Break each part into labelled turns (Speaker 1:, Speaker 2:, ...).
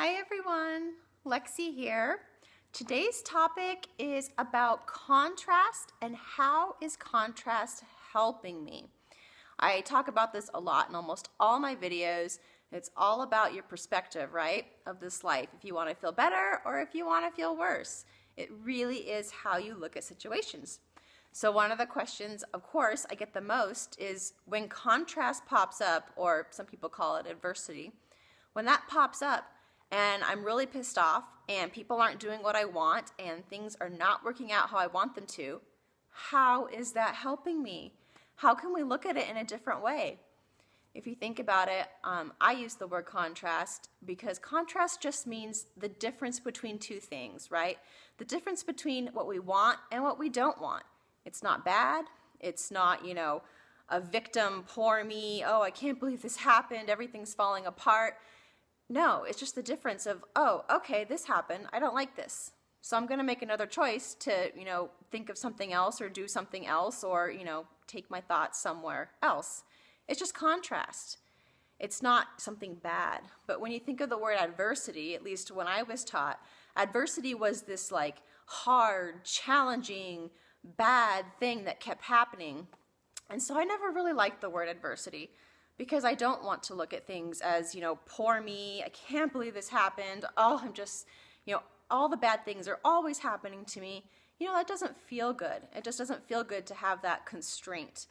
Speaker 1: Hi everyone, Lexi here. Today's topic is about contrast and how is contrast helping me. I talk about this a lot in almost all my videos. It's all about your perspective, right, of this life. If you want to feel better or if you want to feel worse. It really is how you look at situations. So one of the questions, of course, I get the most is when contrast pops up, or some people call it adversity, when that pops up, and I'm really pissed off and people aren't doing what I want and things are not working out how I want them to, how is that helping me? How can we look at it in a different way? If you think about it, I use the word contrast because contrast just means the difference between two things, right? The difference between what we want and what we don't want. It's not bad. It's not, a victim, poor me, oh, I can't believe this happened, everything's falling apart. No, it's just the difference of, oh, okay, this happened. I don't like this. So I'm going to make another choice to, think of something else or do something else or, take my thoughts somewhere else. It's just contrast. It's not something bad. But when you think of the word adversity, at least when I was taught, adversity was this like hard, challenging, bad thing that kept happening. And so I never really liked the word adversity, because I don't want to look at things as, poor me, I can't believe this happened, oh, I'm just, all the bad things are always happening to me. That doesn't feel good. It just doesn't feel good to have that constraint.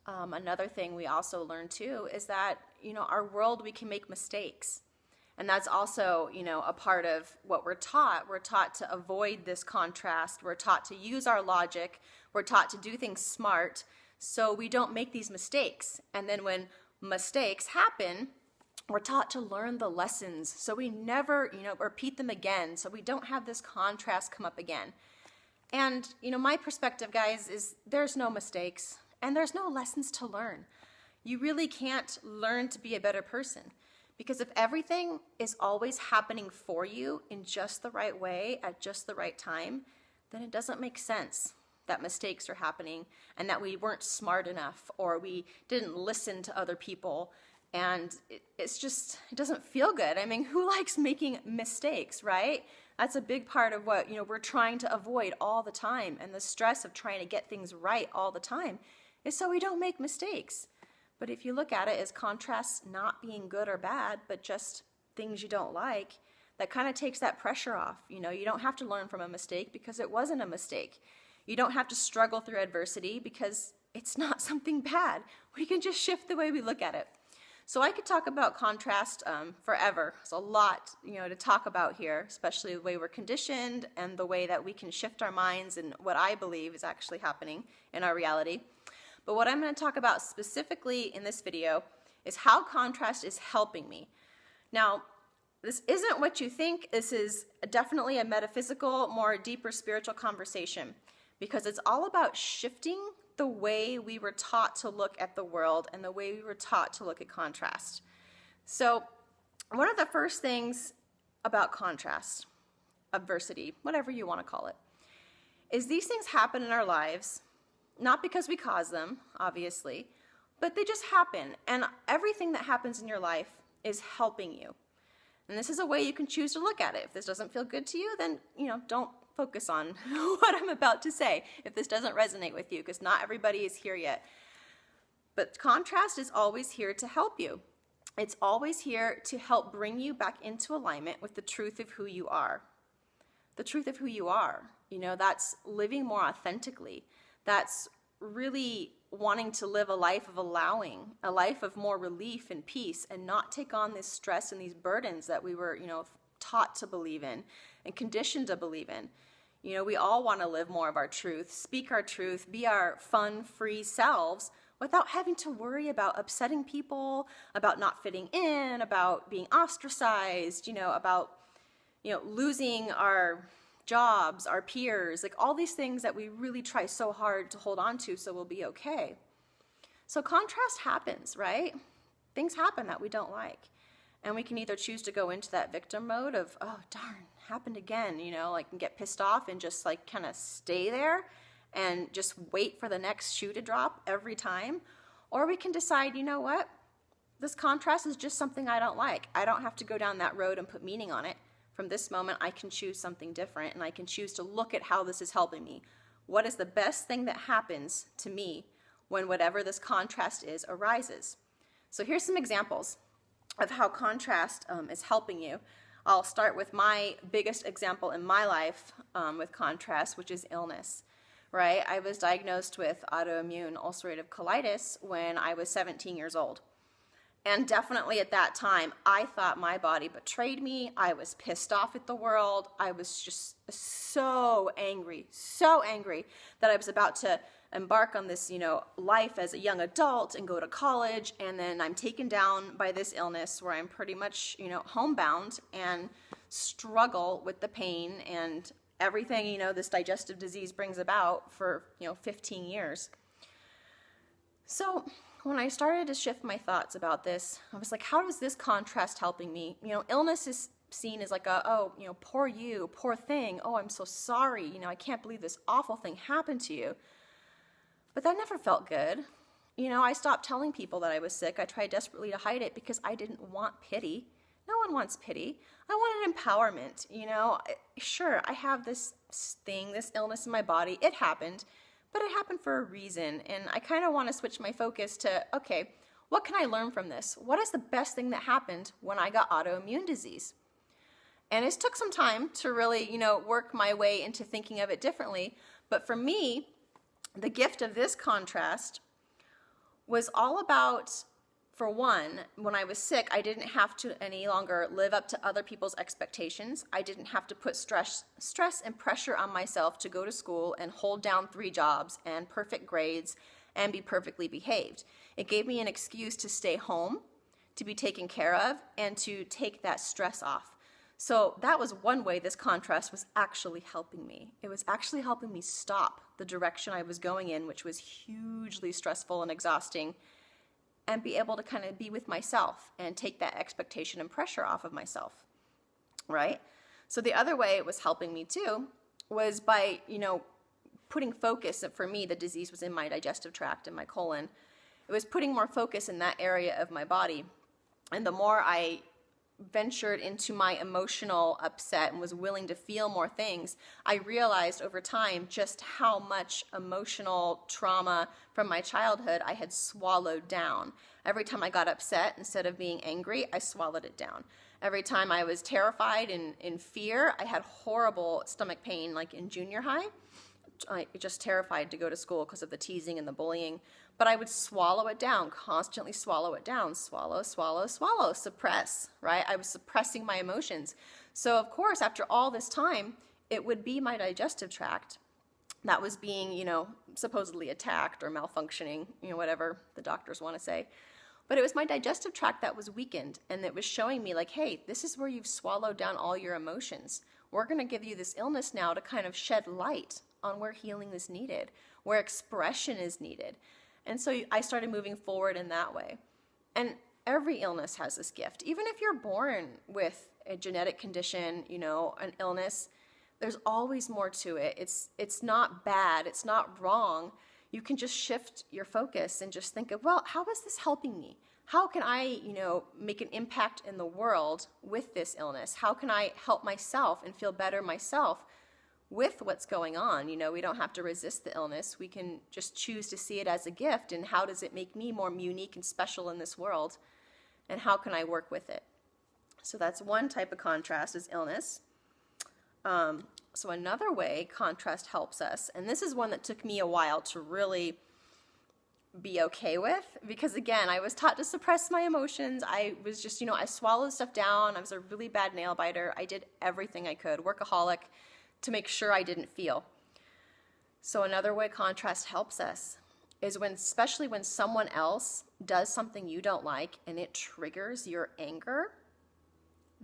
Speaker 1: Another thing we also learn too is that, our world, we can make mistakes. And that's also, a part of what we're taught. We're taught to avoid this contrast. We're taught to use our logic. We're taught to do things smart, so we don't make these mistakes. And then when mistakes happen, we're taught to learn the lessons so we never, repeat them again, so we don't have this contrast come up again. And, my perspective, guys, is there's no mistakes and there's no lessons to learn. You really can't learn to be a better person, because if everything is always happening for you in just the right way at just the right time, then it doesn't make sense that mistakes are happening and that we weren't smart enough or we didn't listen to other people. And it doesn't feel good. I mean, who likes making mistakes, right? That's a big part of what, we're trying to avoid all the time. And the stress of trying to get things right all the time is so we don't make mistakes. But if you look at it as contrasts not being good or bad, but just things you don't like, that kind of takes that pressure off. You don't have to learn from a mistake because it wasn't a mistake. You don't have to struggle through adversity because it's not something bad. We can just shift the way we look at it. So I could talk about contrast forever. There's a lot, to talk about here, especially the way we're conditioned and the way that we can shift our minds and what I believe is actually happening in our reality. But what I'm going to talk about specifically in this video is how contrast is helping me. Now, this isn't what you think. This is definitely a metaphysical, more deeper spiritual conversation, because it's all about shifting the way we were taught to look at the world and the way we were taught to look at contrast. So one of the first things about contrast, adversity, whatever you want to call it, is these things happen in our lives, not because we cause them, obviously, but they just happen. And everything that happens in your life is helping you. And this is a way you can choose to look at it. If this doesn't feel good to you, then, don't focus on what I'm about to say if this doesn't resonate with you, because not everybody is here yet. But contrast is always here to help you. It's always here to help bring you back into alignment with the truth of who you are. The truth of who you are. That's living more authentically. That's really wanting to live a life of allowing, a life of more relief and peace, and not take on this stress and these burdens that we were, taught to believe in and conditioned to believe in. We all want to live more of our truth, speak our truth, be our fun, free selves without having to worry about upsetting people, about not fitting in, about being ostracized, about, losing our jobs, our peers, like all these things that we really try so hard to hold on to so we'll be okay. So contrast happens, right? Things happen that we don't like. And we can either choose to go into that victim mode of, oh, darn, happened again, and get pissed off and just kind of stay there and just wait for the next shoe to drop every time. Or we can decide, you know what? this contrast is just something I don't like. I don't have to go down that road and put meaning on it. From this moment, I can choose something different, and I can choose to look at how this is helping me. What is the best thing that happens to me when whatever this contrast is arises? So here's some examples of how contrast is helping you. I'll start with my biggest example in my life with contrast, which is illness, right? I was diagnosed with autoimmune ulcerative colitis when I was 17 years old. And definitely at that time, I thought my body betrayed me. I was pissed off at the world. I was just so angry that I was about to embark on this, life as a young adult and go to college. And then I'm taken down by this illness where I'm pretty much, homebound and struggle with the pain and everything, this digestive disease brings about for, 15 years. So when I started to shift my thoughts about this, I was like, how is this contrast helping me? Illness is seen as like poor you, poor thing. Oh, I'm so sorry. I can't believe this awful thing happened to you. But that never felt good. I stopped telling people that I was sick. I tried desperately to hide it because I didn't want pity. No one wants pity. I wanted empowerment. Sure, I have this thing, this illness in my body. It happened. But it happened for a reason, and I kind of want to switch my focus to, okay, what can I learn from this? What is the best thing that happened when I got autoimmune disease? And it took some time to really, work my way into thinking of it differently. But for me, the gift of this contrast was all about, for one, when I was sick, I didn't have to any longer live up to other people's expectations. I didn't have to put stress and pressure on myself to go to school and hold down 3 jobs and perfect grades and be perfectly behaved. It gave me an excuse to stay home, to be taken care of, and to take that stress off. So that was one way this contrast was actually helping me. It was actually helping me stop the direction I was going in, which was hugely stressful and exhausting, and be able to kind of be with myself and take that expectation and pressure off of myself, right? So the other way it was helping me too was by, putting focus. For me, the disease was in my digestive tract and my colon. It was putting more focus in that area of my body. And the more I ventured into my emotional upset and was willing to feel more things, I realized over time just how much emotional trauma from my childhood I had swallowed down. Every time I got upset, instead of being angry, I swallowed it down. Every time I was terrified and in fear, I had horrible stomach pain, like in junior high. I just terrified to go to school because of the teasing and the bullying. But I would swallow it down, constantly swallow it down, swallow, suppress, right? I was suppressing my emotions. So of course, after all this time, it would be my digestive tract that was being, supposedly attacked or malfunctioning, whatever the doctors want to say. But it was my digestive tract that was weakened, and it was showing me like, hey, this is where you've swallowed down all your emotions. We're going to give you this illness now to kind of shed light on where healing is needed, where expression is needed. And so I started moving forward in that way. And every illness has this gift. Even if you're born with a genetic condition, an illness, there's always more to it. It's not bad. It's not wrong. You can just shift your focus and just think of, well, how is this helping me? How can I, make an impact in the world with this illness? How can I help myself and feel better myself with what's going on? We don't have to resist the illness. We can just choose to see it as a gift, and how does it make me more unique and special in this world? And how can I work with it? So that's one type of contrast, is illness. So another way contrast helps us, and this is one that took me a while to really be okay with, because again, I was taught to suppress my emotions. I was just, I swallowed stuff down. I was a really bad nail biter. I did everything I could, workaholic, to make sure I didn't feel. So another way contrast helps us is especially when someone else does something you don't like and it triggers your anger,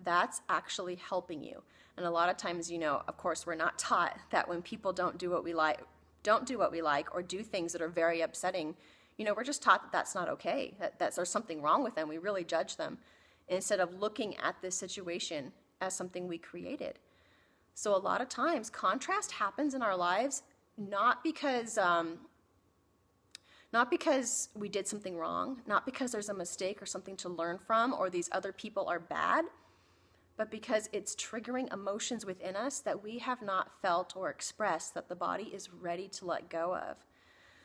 Speaker 1: that's actually helping you. And a lot of times, of course, we're not taught that when people don't do what we like, or do things that are very upsetting, we're just taught that that's not okay, that there's something wrong with them. We really judge them instead of looking at this situation as something we created. So a lot of times contrast happens in our lives not because Not because we did something wrong, not because there's a mistake or something to learn from or these other people are bad, but because it's triggering emotions within us that we have not felt or expressed that the body is ready to let go of.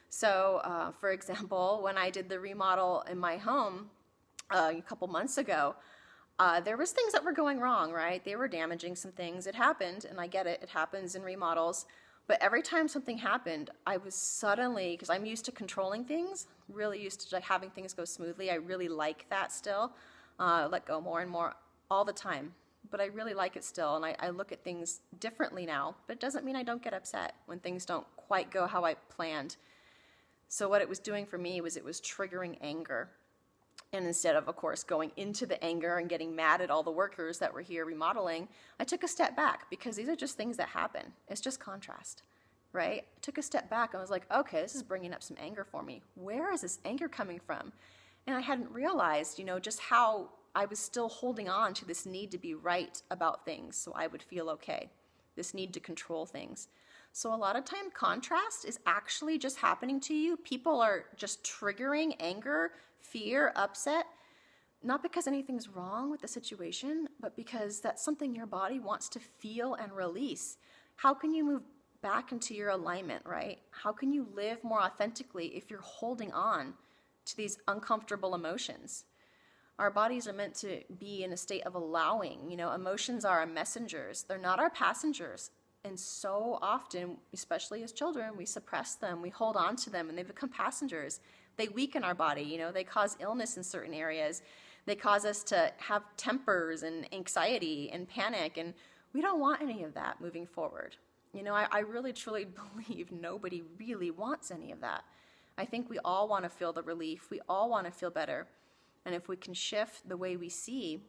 Speaker 1: So, for example, when I did the remodel in my home a couple months ago, there was things that were going wrong, right? They were damaging some things. It happened, and I get it. It happens in remodels. But every time something happened, I was suddenly, because I'm used to controlling things, really used to having things go smoothly. I really like that still. Let go more and more all the time. But I really like it still, and I look at things differently now. But it doesn't mean I don't get upset when things don't quite go how I planned. So what it was doing for me was it was triggering anger. And instead of course, going into the anger and getting mad at all the workers that were here remodeling, I took a step back because these are just things that happen. It's just contrast, right? I took a step back and was like, okay, this is bringing up some anger for me. Where is this anger coming from? And I hadn't realized, just how I was still holding on to this need to be right about things so I would feel okay, this need to control things. So a lot of time contrast is actually just happening to you. People are just triggering anger, fear, upset, not because anything's wrong with the situation, but because that's something your body wants to feel and release. How can you move back into your alignment, right? How can you live more authentically if you're holding on to these uncomfortable emotions? Our bodies are meant to be in a state of allowing. Emotions are our messengers. They're not our passengers. And so often, especially as children, we suppress them, we hold on to them, and they become passengers. They weaken our body, they cause illness in certain areas. They cause us to have tempers and anxiety and panic, and we don't want any of that moving forward. I really, truly believe nobody really wants any of that. I think we all want to feel the relief. We all want to feel better. And if we can shift the way we see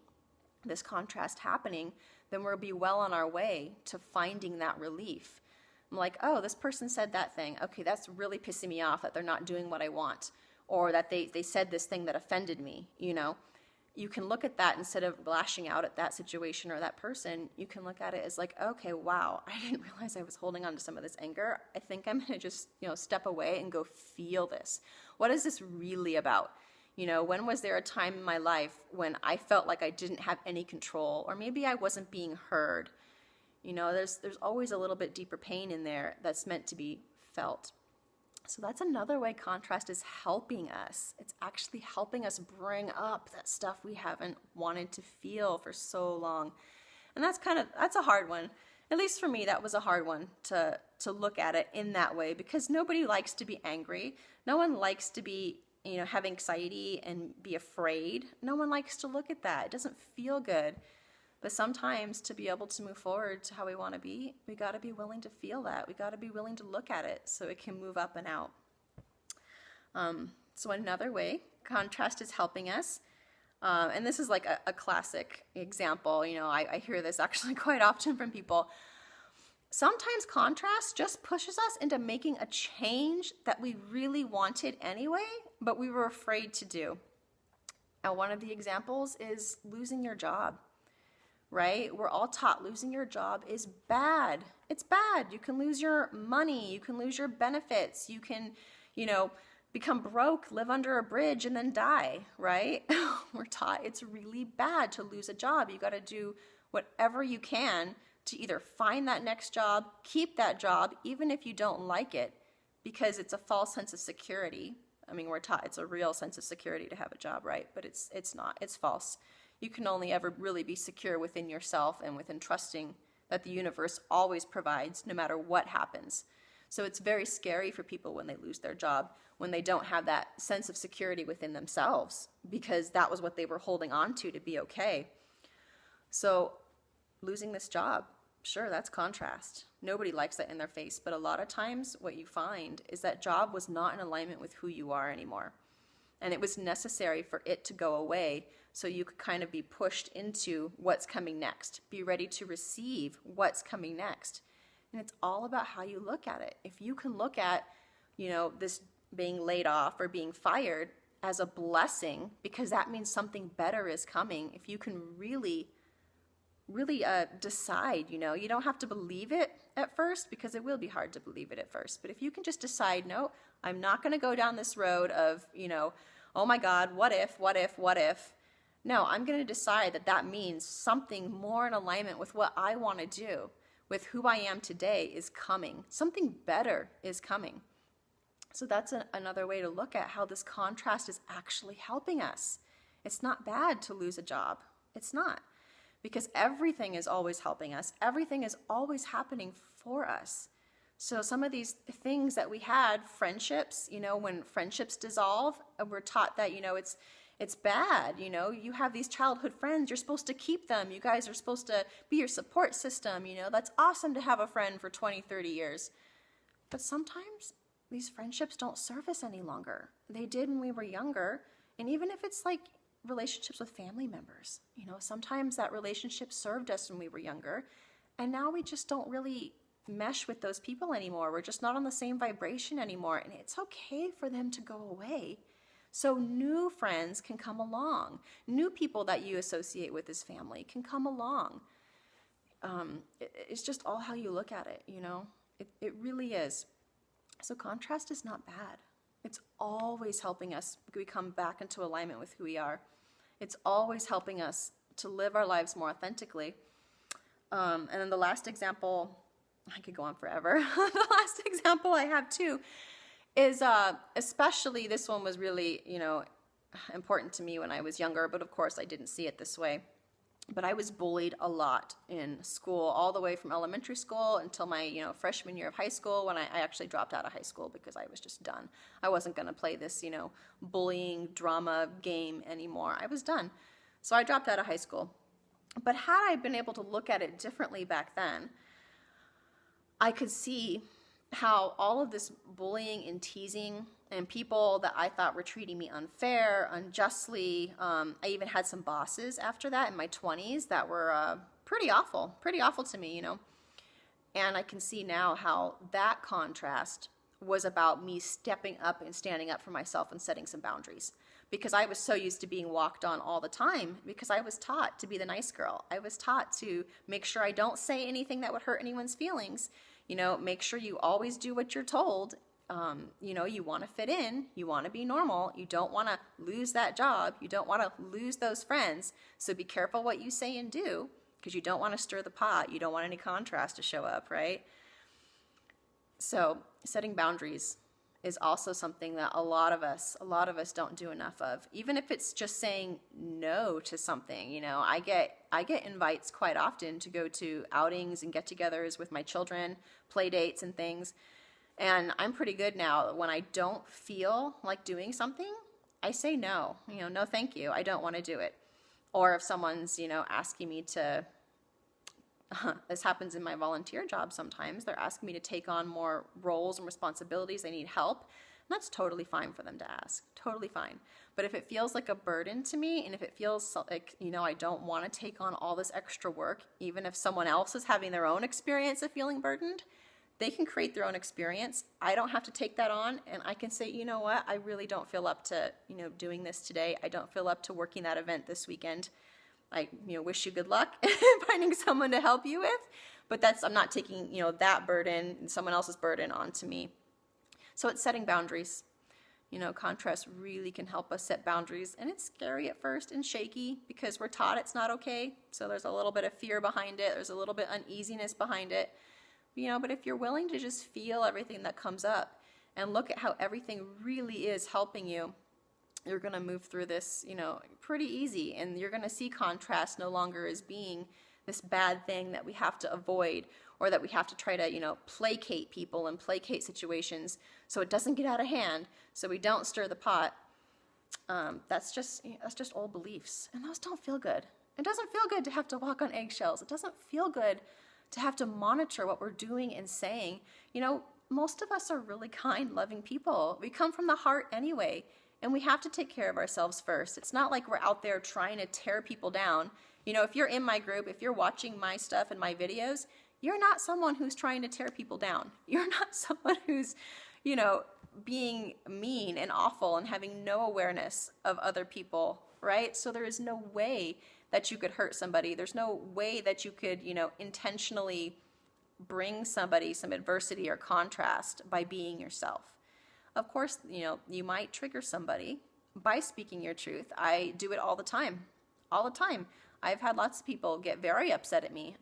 Speaker 1: this contrast happening, then we'll be well on our way to finding that relief. I'm like, oh, this person said that thing. Okay, that's really pissing me off that they're not doing what I want, or that they said this thing that offended me. You can look at that instead of lashing out at that situation or that person. You can look at it as like, okay, wow, I didn't realize I was holding on to some of this anger. I think I'm going to just, step away and go feel this. What is this really about? When was there a time in my life when I felt like I didn't have any control, or maybe I wasn't being heard? There's always a little bit deeper pain in there that's meant to be felt. So that's another way contrast is helping us. It's actually helping us bring up that stuff we haven't wanted to feel for so long. And that's a hard one. At least for me, that was a hard one to look at it in that way, because nobody likes to be angry. No one likes to be have anxiety and be afraid. No one likes to look at that. It doesn't feel good. But sometimes to be able to move forward to how we want to be, we got to be willing to feel that. We got to be willing to look at it so it can move up and out. So another way contrast is helping us, and this is like a classic example. I hear this actually quite often from people. Sometimes contrast just pushes us into making a change that we really wanted anyway, but we were afraid to do. And one of the examples is losing your job, right? We're all taught losing your job is bad. It's bad. You can lose your money. You can lose your benefits. You can, become broke, live under a bridge, and then die, right? We're taught it's really bad to lose a job. You got to do whatever you can to either find that next job, keep that job, even if you don't like it, because it's a false sense of security. I mean, we're taught it's a real sense of security to have a job, right? But it's not. It's false. You can only ever really be secure within yourself and within trusting that the universe always provides no matter what happens. So it's very scary for people when they lose their job, when they don't have that sense of security within themselves, because that was what they were holding on to be okay. So losing this job, sure, that's contrast. Nobody likes that in their face, but a lot of times what you find is that job was not in alignment with who you are anymore. And it was necessary for it to go away so you could kind of be pushed into what's coming next. Be ready to receive what's coming next. And it's all about how you look at it. If you can look at, this being laid off or being fired as a blessing, because that means something better is coming, if you can really really decide, you don't have to believe it at first, because it will be hard to believe it at first. But if you can just decide, no, I'm not going to go down this road of, oh my God, what if? No, I'm going to decide that means something more in alignment with what I want to do, with who I am today is coming. Something better is coming. So that's another way to look at how this contrast is actually helping us. It's not bad to lose a job. It's not. Because everything is always helping us. Everything is always happening for us. So some of these things that we had, friendships, when friendships dissolve, we're taught that, it's bad. You have these childhood friends, you're supposed to keep them. You guys are supposed to be your support system. That's awesome to have a friend for 20, 30 years. But sometimes these friendships don't serve us any longer. They did when we were younger. And even if it's like relationships with family members, sometimes that relationship served us when we were younger, and now we just don't really mesh with those people anymore. We're just not on the same vibration anymore, and it's okay for them to go away. So new friends can come along. New people that you associate with as family can come along. It's just all how you look at it, It really is. So contrast is not bad. It's always helping us become back into alignment with who we are. It's always helping us to live our lives more authentically. And then the last example, I could go on forever. The last example I have too is, especially this one was really, important to me when I was younger, but of course I didn't see it this way. But I was bullied a lot in school, all the way from elementary school until my, freshman year of high school, when I actually dropped out of high school because I was just done. I wasn't going to play this, bullying drama game anymore. I was done. So I dropped out of high school. But had I been able to look at it differently back then, I could see how all of this bullying and teasing and people that I thought were treating me unfair, unjustly. I even had some bosses after that in my 20s that were pretty awful to me, And I can see now how that contrast was about me stepping up and standing up for myself and setting some boundaries. Because I was so used to being walked on all the time, because I was taught to be the nice girl. I was taught to make sure I don't say anything that would hurt anyone's feelings. Make sure you always do what you're told. You want to fit in, you want to be normal, you don't want to lose that job, you don't want to lose those friends, so be careful what you say and do, because you don't want to stir the pot, you don't want any contrast to show up, right? So setting boundaries is also something that a lot of us don't do enough of, even if it's just saying no to something. I get invites quite often to go to outings and get-togethers with my children, play dates and things. And I'm pretty good now. When I don't feel like doing something, I say no. No thank you. I don't want to do it. Or if someone's, asking me to, this happens in my volunteer job sometimes, they're asking me to take on more roles and responsibilities, they need help. And that's totally fine for them to ask. Totally fine. But if it feels like a burden to me, and if it feels like, I don't want to take on all this extra work, even if someone else is having their own experience of feeling burdened, they can create their own experience. I don't have to take that on, and I can say, you know what, I really don't feel up to, doing this today. I don't feel up to working that event this weekend. I, wish you good luck finding someone to help you with, but I'm not taking, that burden, someone else's burden onto me. So it's setting boundaries. Contrast really can help us set boundaries, and it's scary at first and shaky because we're taught it's not okay. So there's a little bit of fear behind it. There's a little bit uneasiness behind it. But if you're willing to just feel everything that comes up and look at how everything really is helping you, you're going to move through this, pretty easy. And you're going to see contrast no longer as being this bad thing that we have to avoid, or that we have to try to, placate people and placate situations so it doesn't get out of hand, so we don't stir the pot. That's just old beliefs, and those don't feel good. It doesn't feel good to have to walk on eggshells. It doesn't feel good to have to monitor what we're doing and saying. Most of us are really kind, loving people. We come from the heart anyway, and we have to take care of ourselves first. It's not like we're out there trying to tear people down. If you're in my group, if you're watching my stuff and my videos, you're not someone who's trying to tear people down. You're not someone who's, being mean and awful and having no awareness of other people, right? So there is no way that you could hurt somebody. There's no way that you could, intentionally bring somebody some adversity or contrast by being yourself. Of course, you might trigger somebody by speaking your truth. I do it all the time. All the time. I've had lots of people get very upset at me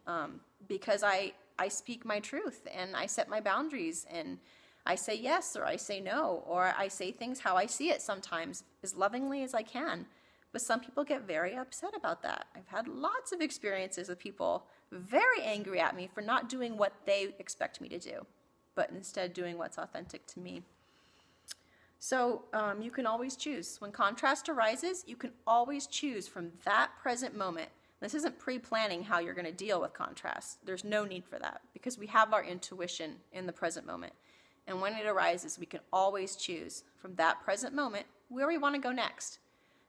Speaker 1: because I speak my truth and I set my boundaries and I say yes or I say no, or I say things how I see it sometimes as lovingly as I can. But some people get very upset about that. I've had lots of experiences with people very angry at me for not doing what they expect me to do, but instead doing what's authentic to me. So you can always choose. When contrast arises, you can always choose from that present moment. This isn't pre-planning how you're going to deal with contrast. There's no need for that because we have our intuition in the present moment. And when it arises, we can always choose from that present moment where we want to go next.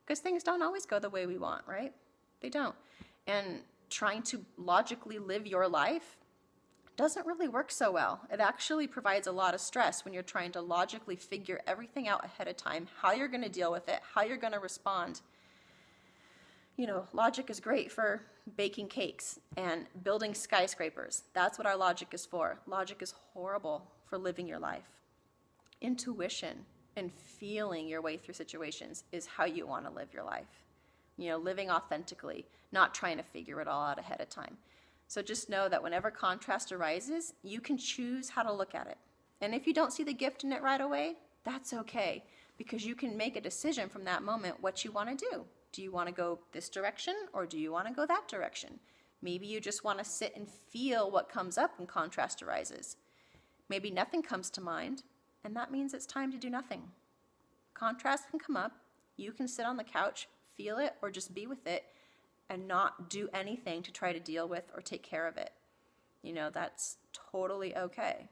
Speaker 1: Because things don't always go the way we want, right? They don't. And trying to logically live your life doesn't really work so well. It actually provides a lot of stress when you're trying to logically figure everything out ahead of time, how you're going to deal with it, how you're going to respond. Logic is great for baking cakes and building skyscrapers. That's what our logic is for. Logic is horrible for living your life. Intuition and feeling your way through situations is how you want to live your life. Living authentically, not trying to figure it all out ahead of time. So just know that whenever contrast arises, you can choose how to look at it. And if you don't see the gift in it right away, that's okay, because you can make a decision from that moment what you want to do. Do you want to go this direction or do you want to go that direction? Maybe you just want to sit and feel what comes up when contrast arises. Maybe nothing comes to mind, and that means it's time to do nothing. Contrast can come up. You can sit on the couch, feel it, or just be with it and not do anything to try to deal with or take care of it. That's totally okay,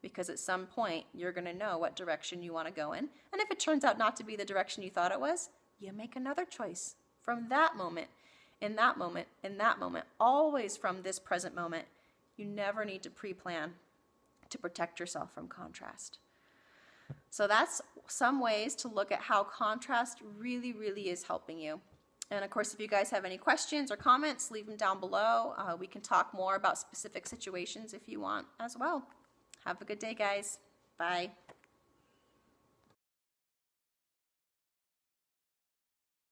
Speaker 1: because at some point you're going to know what direction you want to go in. And if it turns out not to be the direction you thought it was, you make another choice from that moment, in that moment, in that moment, always from this present moment. You never need to pre-plan to protect yourself from contrast. So that's some ways to look at how contrast really, really is helping you. And of course, if you guys have any questions or comments, leave them down below. We can talk more about specific situations if you want as well. Have a good day, guys. Bye.